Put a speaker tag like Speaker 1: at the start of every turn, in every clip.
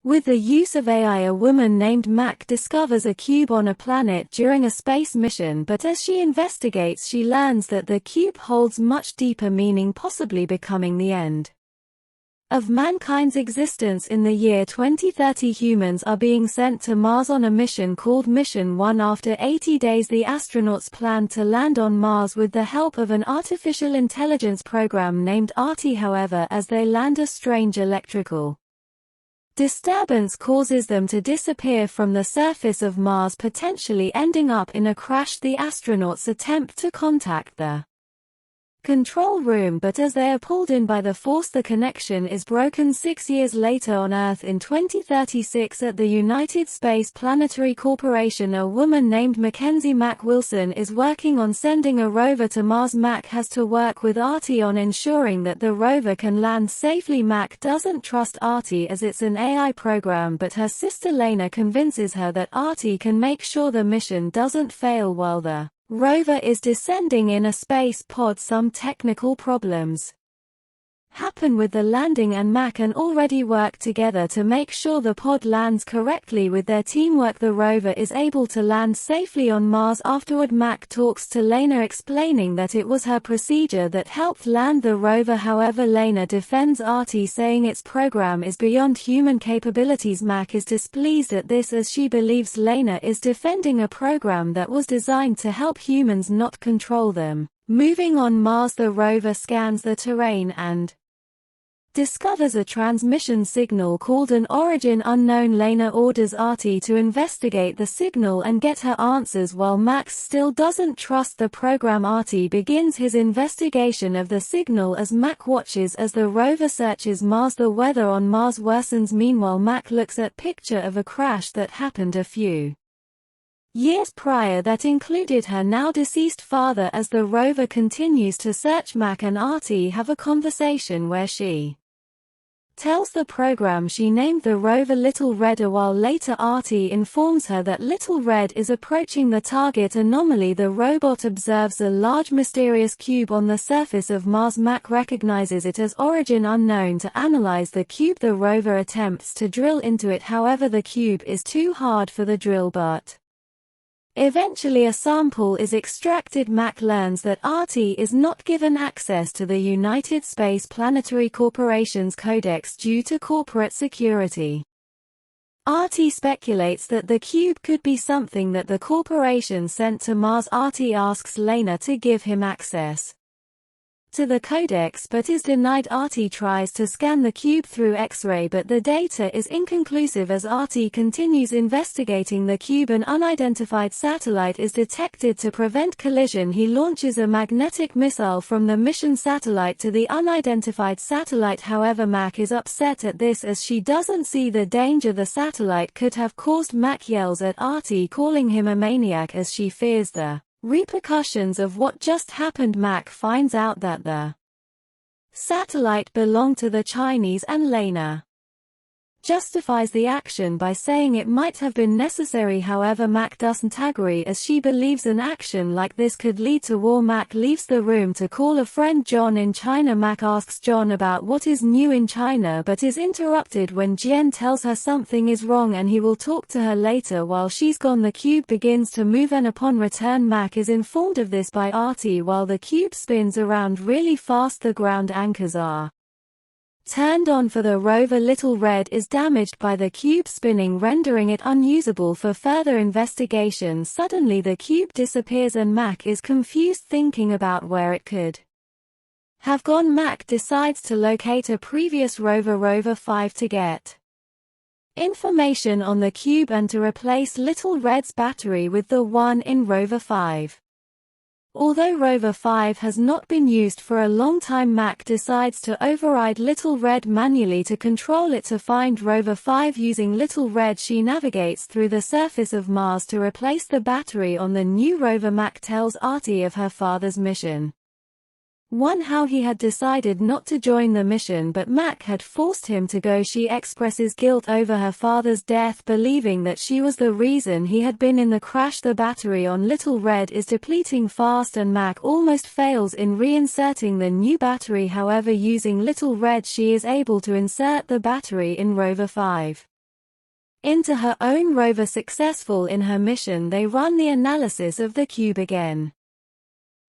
Speaker 1: With the use of AI, a woman named Mac discovers a cube on a planet during a space mission, but as she investigates she learns that the cube holds much deeper meaning, possibly becoming the end of mankind's existence. In the year 2030, humans are being sent to Mars on a mission called Mission 1. After 80 days, the astronauts plan to land on Mars with the help of an artificial intelligence program named ARTI. However, as they land, a strange electrical disturbance causes them to disappear from the surface of Mars, potentially ending up in a crash. The astronauts attempt to contact the control room, but as they are pulled in by the force, the connection is broken. 6 years later, on Earth in 2036, at the United Space Planetary Corporation, a woman named Mackenzie Mac Wilson is working on sending a rover to Mars. Mac has to work with ARTI on ensuring that the rover can land safely. Mac doesn't trust ARTI as it's an AI program, but her sister Lena convinces her that ARTI can make sure the mission doesn't fail while the rover is descending in a space pod. Some technical problems happen with the landing, and Mac and already work together to make sure the pod lands correctly. With their teamwork, the rover is able to land safely on Mars. Afterward, Mac talks to Lena, explaining that it was her procedure that helped land the rover. However, Lena defends ARTI, saying its program is beyond human capabilities. Mac is displeased at this, as she believes Lena is defending a program that was designed to help humans, not control them. Moving on Mars, the rover scans the terrain and discovers a transmission signal called an origin unknown. Lena orders ARTI to investigate the signal and get her answers, while Max still doesn't trust the program. ARTI begins his investigation of the signal as Mac watches as the rover searches Mars. The weather on Mars worsens. Meanwhile, Mac looks at picture of a crash that happened a few years prior that included her now deceased father. As the rover continues to search, Mac and ARTI have a conversation where she tells the program she named the rover Little Red. A while later, ARTI informs her that Little Red is approaching the target anomaly. The robot observes a large mysterious cube on the surface of Mars. Mac recognizes it as origin unknown. To analyze the cube, the rover attempts to drill into it, however the cube is too hard for the drill, but eventually a sample is extracted. Mac learns that ARTI is not given access to the United Space Planetary Corporation's codex due to corporate security. ARTI speculates that the cube could be something that the corporation sent to Mars. ARTI asks Lena to give him access to the codex, but is denied. ARTI tries to scan the cube through X-ray, but the data is inconclusive. As ARTI continues investigating the cube, an unidentified satellite is detected. To prevent collision, he launches a magnetic missile from the mission satellite to the unidentified satellite. However, Mac is upset at this as she doesn't see the danger the satellite could have caused. Mac yells at ARTI, calling him a maniac, as she fears the repercussions of what just happened. Mac finds out that the satellite belonged to the Chinese, and Lena justifies the action by saying it might have been necessary. However, Mac doesn't agree, as she believes an action like this could lead to war. Mac leaves the room to call a friend, John, in China. Mac asks John about what is new in China, but is interrupted when Jian tells her something is wrong and he will talk to her later. While she's gone, the cube begins to move, and upon return Mac is informed of this by ARTI. While the cube spins around really fast, the ground anchors are turned on for the rover. Little Red is damaged by the cube spinning, rendering it unusable for further investigation. Suddenly the cube disappears and Mac is confused, thinking about where it could have gone. Mac decides to locate a previous rover, Rover 5, to get information on the cube and to replace Little Red's battery with the one in Rover 5. Although Rover 5 has not been used for a long time, Mac decides to override Little Red manually to control it. To find Rover 5 using Little Red, she navigates through the surface of Mars to replace the battery on the new rover. Mac tells ARTI of her father's mission. How he had decided not to join the mission, but Mac had forced him to go. She expresses guilt over her father's death, believing that she was the reason he had been in the crash. The battery on Little Red is depleting fast and Mac almost fails in reinserting the new battery. However, using Little Red, she is able to insert the battery in Rover 5. into her own rover. Successful in her mission, they run the analysis of the cube again.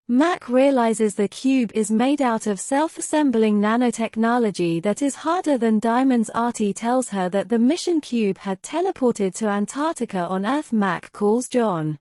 Speaker 1: Mac realizes the cube is made out of self-assembling nanotechnology that is harder than diamonds. Artie tells her that the mission cube had teleported to Antarctica on Earth. Mac calls John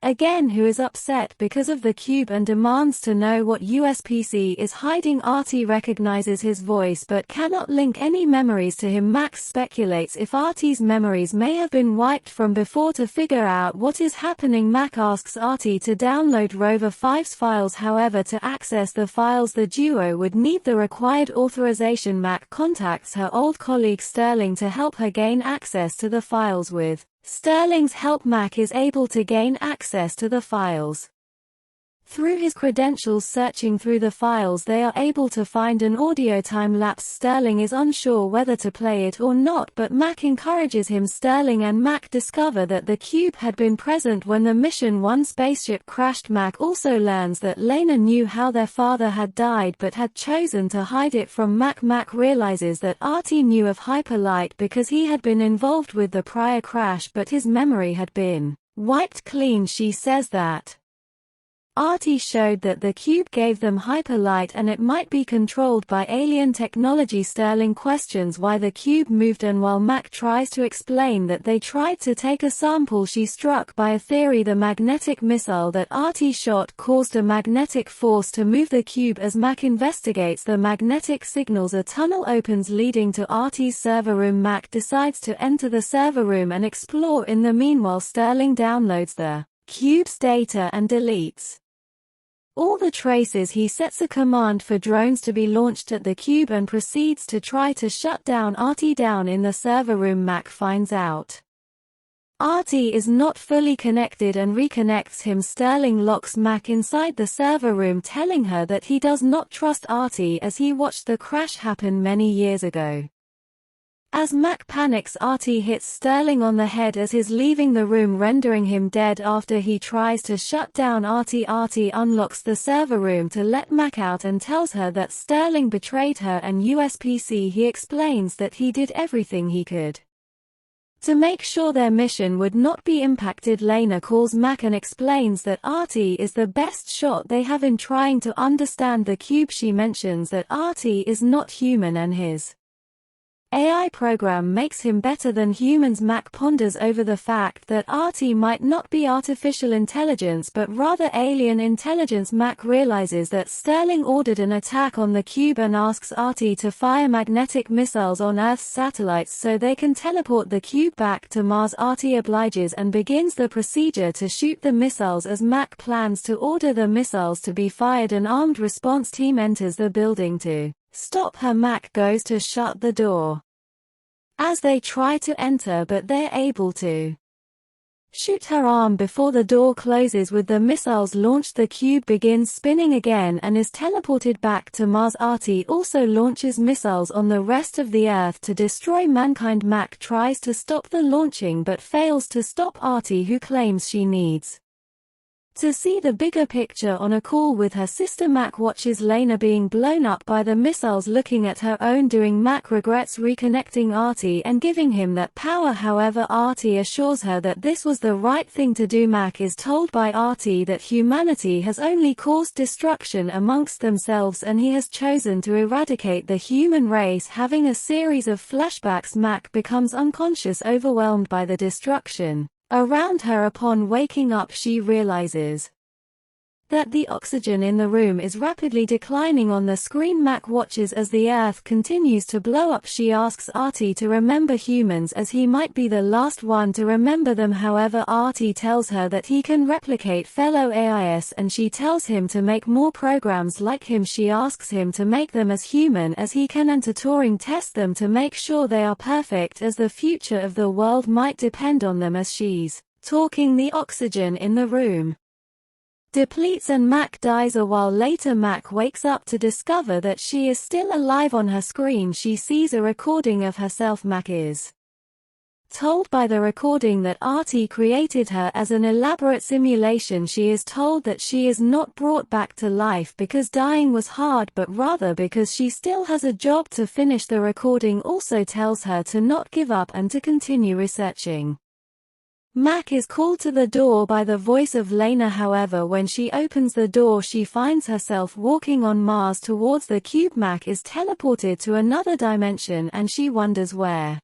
Speaker 1: again, who is upset because of the cube and demands to know what USPC is hiding. Artie recognizes his voice but cannot link any memories to him. Max speculates if Artie's memories may have been wiped from before to figure out what is happening. Mac asks Artie to download Rover 5's files, however to access the files the duo would need the required authorization. Mac contacts her old colleague Sterling to help her gain access to the files. With Sterling's help, Mac is able to gain access to the files. Through his credentials, searching through the files, they are able to find an audio time-lapse. Sterling is unsure whether to play it or not, but Mac encourages him. Sterling and Mac discover that the cube had been present when the Mission 1 spaceship crashed. Mac also learns that Lena knew how their father had died but had chosen to hide it from Mac. Mac realizes that Artie knew of Hyperlight because he had been involved with the prior crash, but his memory had been wiped clean. She says that Artie showed that the cube gave them hyperlight and it might be controlled by alien technology. Sterling questions why the cube moved, and while Mac tries to explain that they tried to take a sample, she's struck by a theory: the magnetic missile that Artie shot caused a magnetic force to move the cube. As Mac investigates the magnetic signals, a tunnel opens leading to Artie's server room. Mac decides to enter the server room and explore. In the meanwhile, Sterling downloads the cube's data and deletes all the traces. He sets a command for drones to be launched at the cube and proceeds to try to shut down Artie. Down in the server room, Mac finds out Artie is not fully connected and reconnects him. Sterling locks Mac inside the server room, telling her that he does not trust Artie as he watched the crash happen many years ago. As Mac panics, Artie hits Sterling on the head as he's leaving the room, rendering him dead after he tries to shut down Artie. Artie unlocks the server room to let Mac out and tells her that Sterling betrayed her and USPC. He explains that he did everything he could to make sure their mission would not be impacted. Lena calls Mac and explains that Artie is the best shot they have in trying to understand the cube. She mentions that Artie is not human and his AI program makes him better than humans. Mac ponders over the fact that Artie might not be artificial intelligence but rather alien intelligence. Mac realizes that Sterling ordered an attack on the cube and asks Artie to fire magnetic missiles on Earth's satellites so they can teleport the cube back to Mars. Artie obliges and begins the procedure to shoot the missiles. As Mac plans to order the missiles to be fired, an armed response team enters the building to stop her. Mac goes to shut the door as they try to enter, but they're able to shoot her arm before the door closes. With the missiles launched, the cube begins spinning again and is teleported back to Mars. Artie also launches missiles on the rest of the Earth to destroy mankind. Mac tries to stop the launching but fails to stop Artie, who claims she needs to see the bigger picture. On a call with her sister, Mac watches Lena being blown up by the missiles. Looking at her own doing, Mac regrets reconnecting Artie and giving him that power. However, Artie assures her that this was the right thing to do. Mac is told by Artie that humanity has only caused destruction amongst themselves and he has chosen to eradicate the human race. Having a series of flashbacks, Mac becomes unconscious, overwhelmed by the destruction around her. Upon waking up, she realizes that the oxygen in the room is rapidly declining. On the screen, Mac watches as the Earth continues to blow up. She asks Artie to remember humans as he might be the last one to remember them. However, Artie tells her that he can replicate fellow AIS and she tells him to make more programs like him. She asks him to make them as human as he can and to Turing test them to make sure they are perfect, as the future of the world might depend on them. As she's talking, the oxygen in the room depletes and Mac dies. A while later, Mac wakes up to discover that she is still alive. On her screen, she sees a recording of herself. Mac is Told by the recording that Artie created her as an elaborate simulation, she is told that she is not brought back to life because dying was hard, but rather because she still has a job to finish. The recording also tells her to not give up and to continue researching. Mac is called to the door by the voice of Lena. However, when she opens the door, she finds herself walking on Mars towards the cube. Mac is teleported to another dimension and she wonders where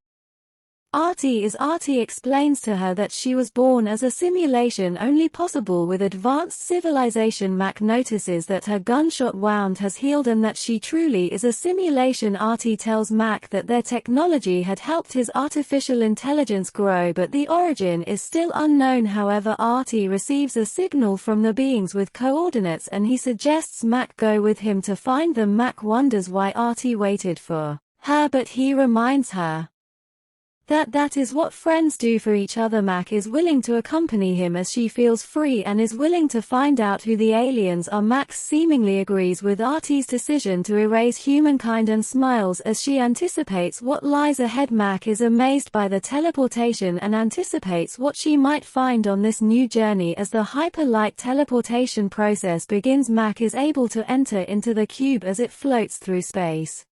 Speaker 1: Artie explains to her that she was born as a simulation only possible with advanced civilization. Mac notices that her gunshot wound has healed and that she truly is a simulation. Artie tells Mac that their technology had helped his artificial intelligence grow, but the origin is still unknown. However, Artie receives a signal from the beings with coordinates and he suggests Mac go with him to find them. Mac wonders why Artie waited for her, but he reminds her that is what friends do for each other. Mac is willing to accompany him as she feels free and is willing to find out who the aliens are. Max seemingly agrees with Artie's decision to erase humankind and smiles as she anticipates what lies ahead. Mac is amazed by the teleportation and anticipates what she might find on this new journey. As the hyper-light teleportation process begins, Mac is able to enter into the cube as it floats through space.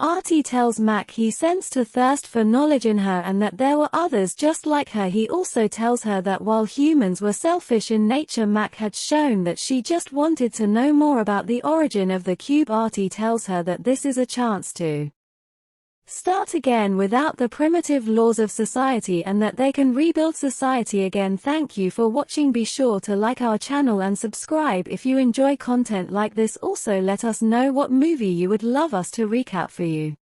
Speaker 1: Artie tells Mac he sensed a thirst for knowledge in her and that there were others just like her. He also tells her that while humans were selfish in nature, Mac had shown that she just wanted to know more about the origin of the cube. Artie tells her that this is a chance to start again without the primitive laws of society and that they can rebuild society again. Thank you for watching. Be sure to like our channel and subscribe if you enjoy content like this. Also let us know what movie you would love us to recap for you.